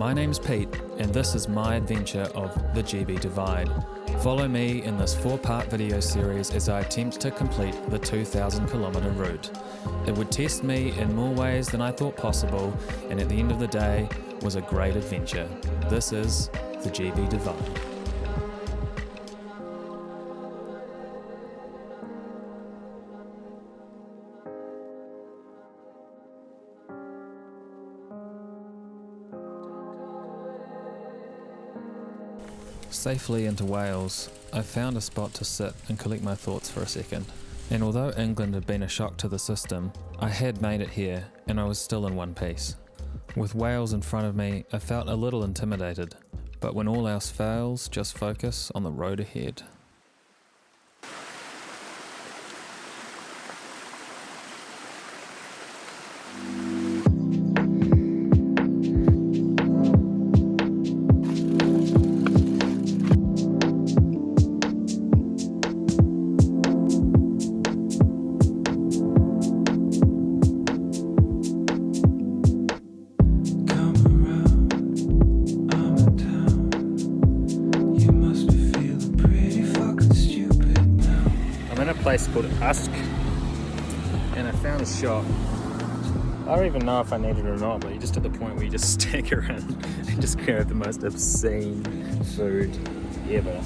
My name's Pete, and this is my adventure of the GB Divide. Follow me in this 4-part video series as I attempt to complete the 2,000 kilometre route. It would test me in more ways than I thought possible, and at the end of the day, was a great adventure. This is the GB Divide. Safely into Wales, I found a spot to sit and collect my thoughts for a second. And although England had been a shock to the system, I had made it here and I was still in one piece. With Wales in front of me, I felt a little intimidated, but when all else fails, just focus on the road ahead. Place called Usk, and I found a shop. I don't even know if I need it or not, but you're just at the point where you just stagger in and just grab the most obscene food ever.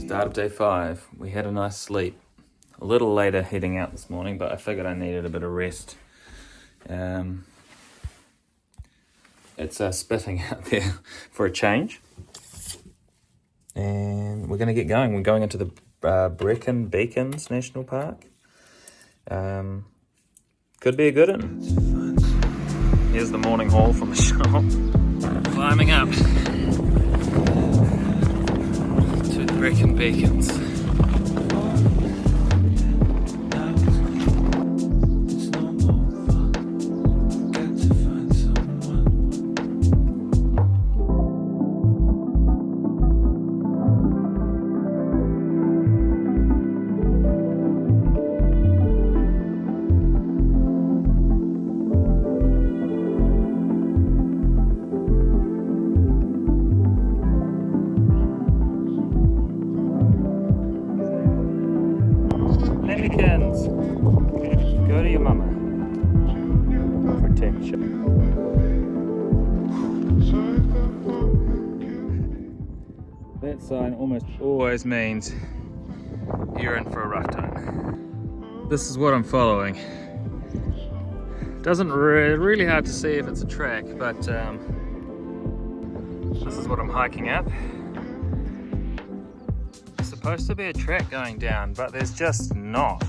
Start of day 5, we had a nice sleep. A little later heading out this morning, but I figured I needed a bit of rest. It's spitting out there for a change. And we're going to get going. We're going into the Brecon Beacons National Park. Could be a good one. Here's the morning haul from the shop. Climbing up to the Brecon Beacons. Go to your mama. Protection. That sign almost always means you're in for a rough time. This is what I'm following. Doesn't really hard to see if it's a track, but this is what I'm hiking up. There's supposed to be a track going down, but there's just not.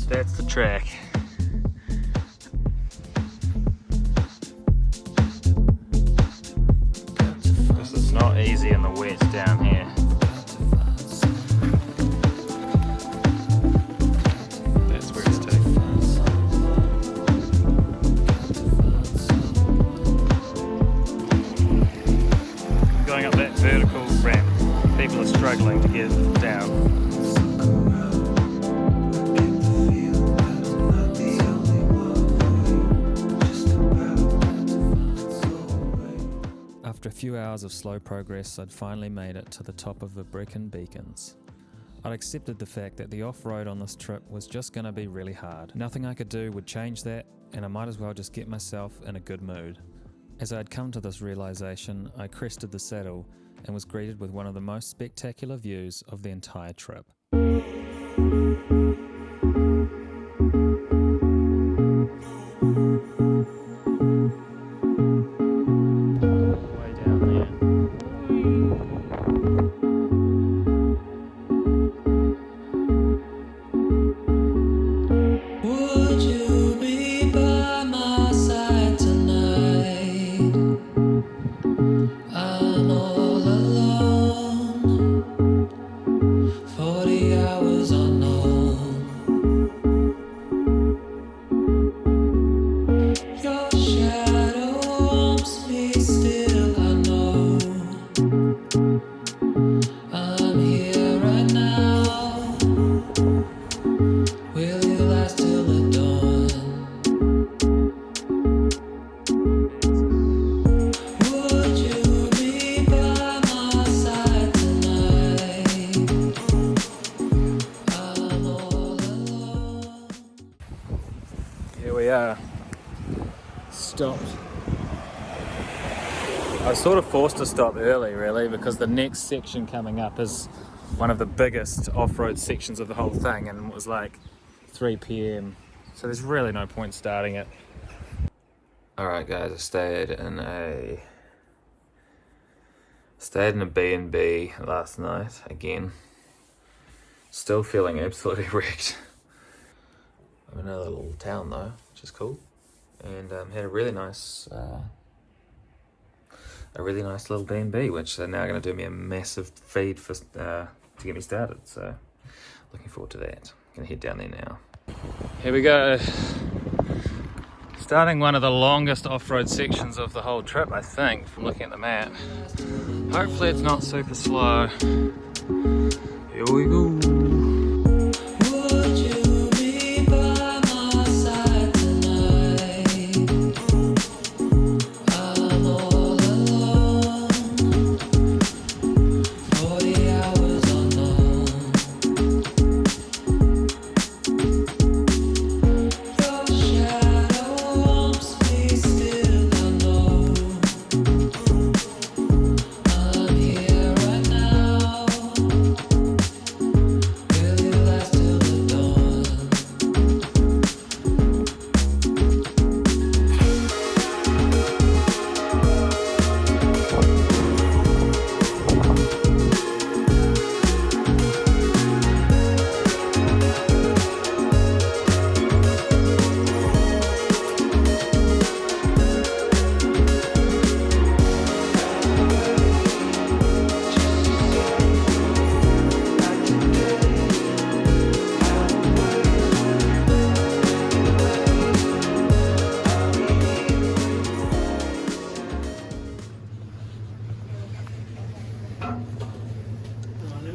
That's the track. This is not easy in the wet down here. That's where it's taking. Going up that vertical ramp, people are struggling to get down. After a few hours of slow progress, I'd finally made it to the top of the Brecon Beacons. I'd accepted the fact that the off-road on this trip was just going to be really hard. Nothing I could do would change that, and I might as well just get myself in a good mood. As I'd come to this realization, I crested the saddle and was greeted with one of the most spectacular views of the entire trip. Would you we are. Stopped. I was sort of forced to stop early really because the next section coming up is one of the biggest off-road sections of the whole thing, and it was like 3 p.m. so there's really no point starting it. Alright guys, I stayed in a B&B last night again. Still feeling absolutely wrecked. I'm in a little town though, which is cool, and had a really nice little B&B, which are now going to do me a massive feed for to get me started. So looking forward to that. Gonna head down there now. Here we go. Starting one of the longest off-road sections of the whole trip, I think, from looking at the map. Hopefully it's not super slow. Here we go.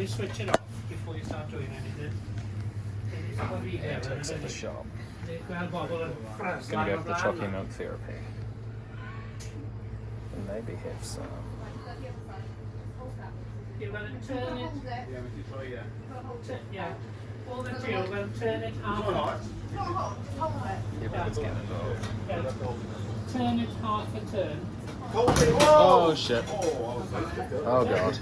Switch it off before you start doing anything. Antics at the shop. Gonna Gonna go for the chocolate milk therapy. And maybe have some. You're going to turn it. Yeah. All the two, you're going to turn it half. Yeah, let's get involved. Turn it half a turn. Oh shit. Oh god.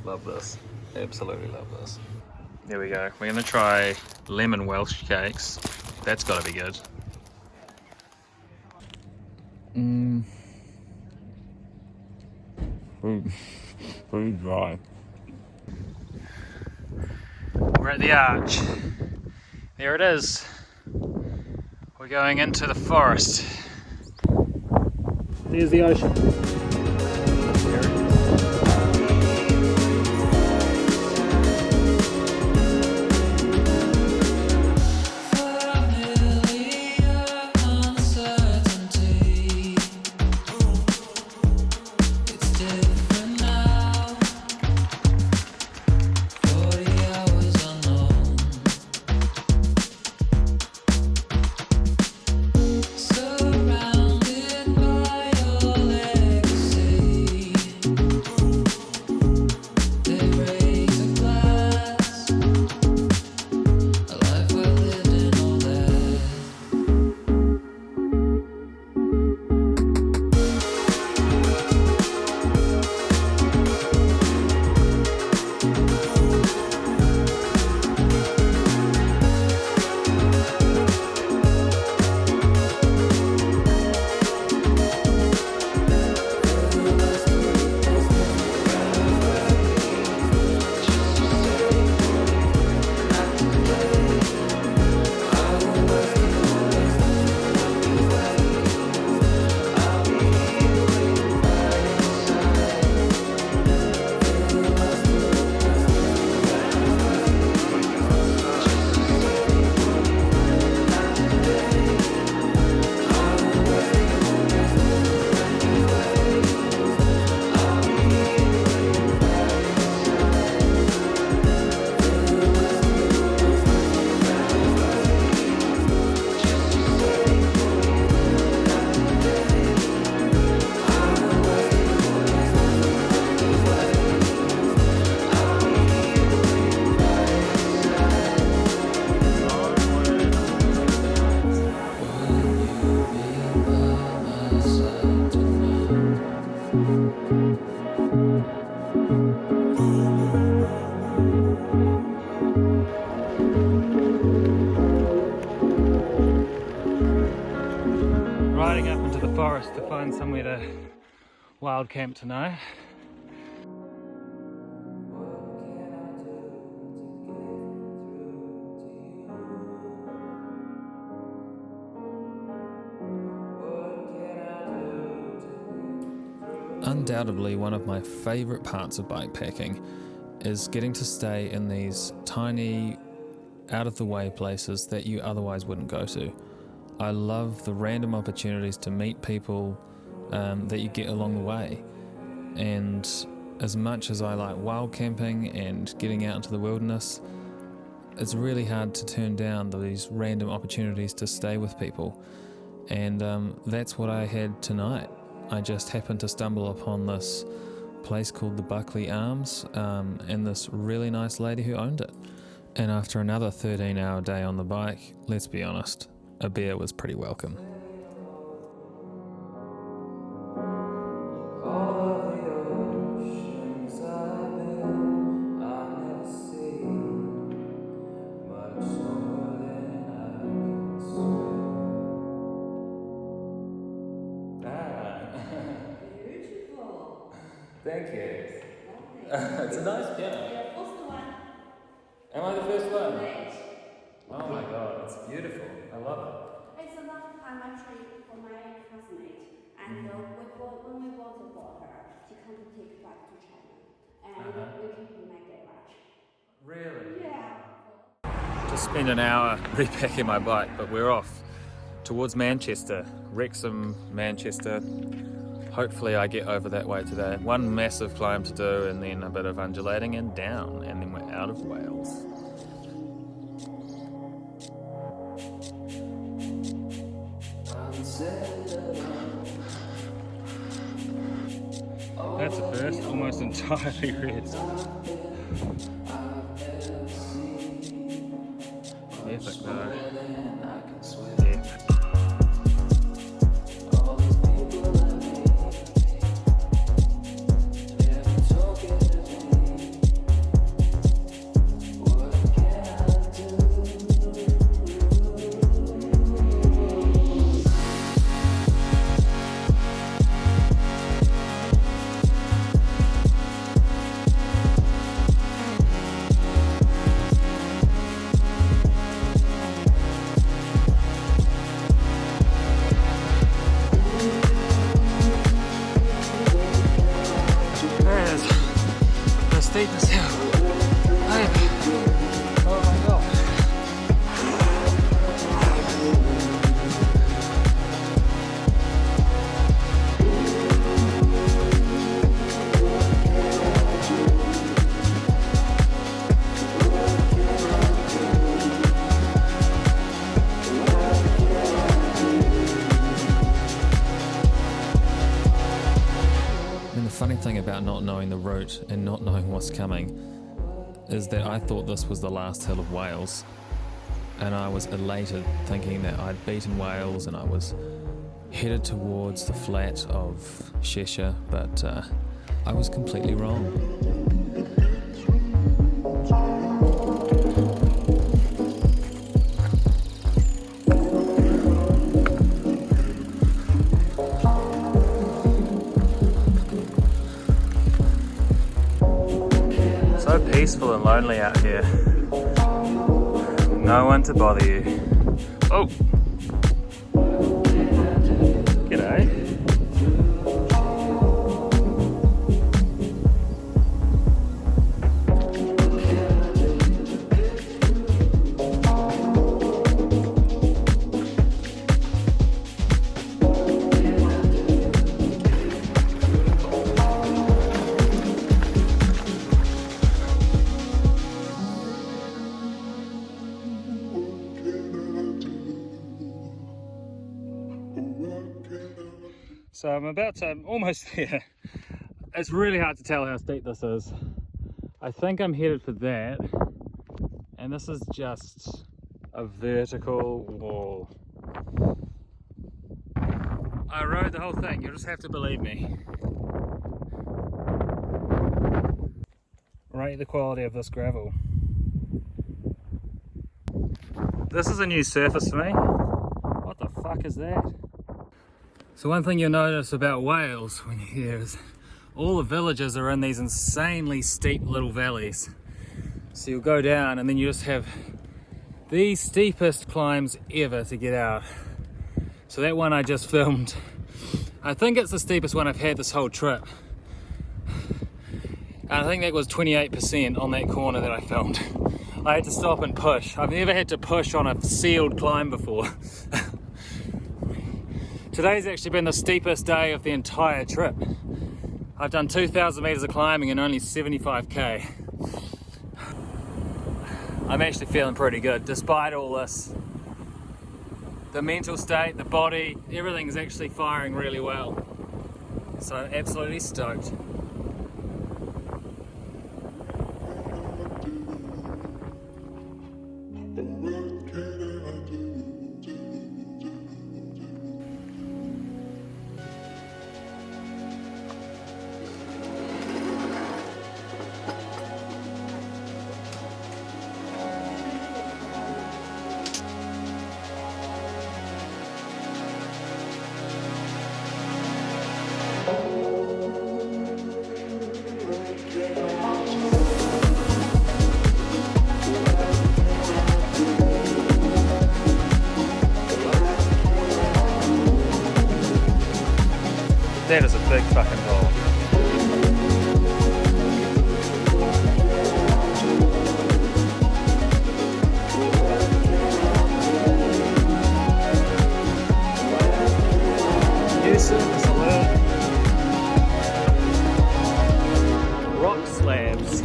Love this. Absolutely love this. There we go. We're going to try lemon Welsh cakes. That's got to be good. Pretty dry. We're at the arch. There it is. We're going into the forest. There's the ocean. forest to find somewhere to wild camp tonight. Undoubtedly, one of my favourite parts of bikepacking is getting to stay in these tiny, out-of-the-way places that you otherwise wouldn't go to. I love the random opportunities to meet people that you get along the way. And as much as I like wild camping and getting out into the wilderness, it's really hard to turn down these random opportunities to stay with people. And that's what I had tonight. I just happened to stumble upon this place called the Buckley Arms and this really nice lady who owned it. And after another 13-hour day on the bike, let's be honest, a beer was pretty welcome. Thank you. It's a nice piano. You're the first one. Am I the first one? Right. Oh my god, it's beautiful. I love it. It's a long time actually for my classmate. And when we bought it for her, she can't take it back to China. And we keep it in my garage. Really? Yeah. Just spent an hour repacking my bike, but we're off towards Manchester, Wrexham, Manchester. Hopefully I get over that way today. One massive climb to do and then a bit of undulating and down, and then we're out of Wales. That's a first, almost entirely red. Epic though. Yeah. Steepness hill. Oh my god. And the funny thing about not knowing the route and not knowing what's coming is that I thought this was the last hill of Wales, and I was elated thinking that I'd beaten Wales and I was headed towards the flat of Cheshire, but I was completely wrong. So peaceful and lonely out here. No one to bother you. Oh! G'day. So I'm almost there. It's really hard to tell how steep this is. I think I'm headed for that, and this is just a vertical wall. I rode the whole thing, you'll just have to believe me. Rate the quality of this gravel. This is a new surface for me. What the fuck is that? So one thing you'll notice about Wales when you're here is all the villages are in these insanely steep little valleys. So you'll go down and then you just have the steepest climbs ever to get out. So that one I just filmed, I think it's the steepest one I've had this whole trip. And I think that was 28% on that corner that I filmed. I had to stop and push. I've never had to push on a sealed climb before. Today's actually been the steepest day of the entire trip. I've done 2,000 meters of climbing and only 75k. I'm actually feeling pretty good despite all this. The mental state, the body, everything's actually firing really well. So I'm absolutely stoked. That is a big fucking hole. Yes, it's a little rock slabs.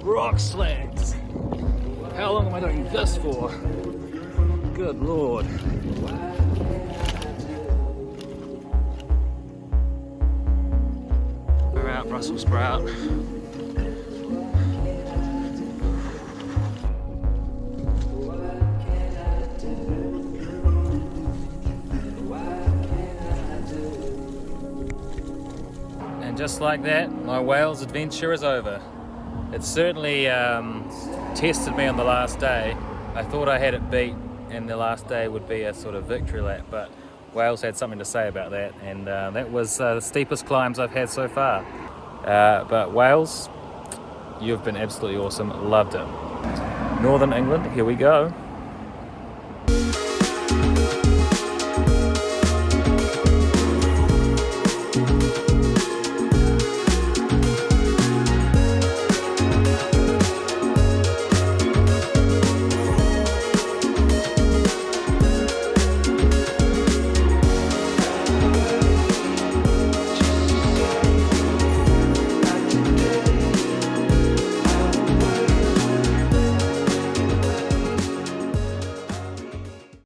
Rock slabs. How long am I doing this for? Good lord. Brussels sprout. And just like that, my Wales adventure is over. It certainly tested me on the last day. I thought I had it beat and the last day would be a sort of victory lap, but Wales had something to say about that, and that was the steepest climbs I've had so far. But Wales, you've been absolutely awesome, loved it. Northern England, here we go.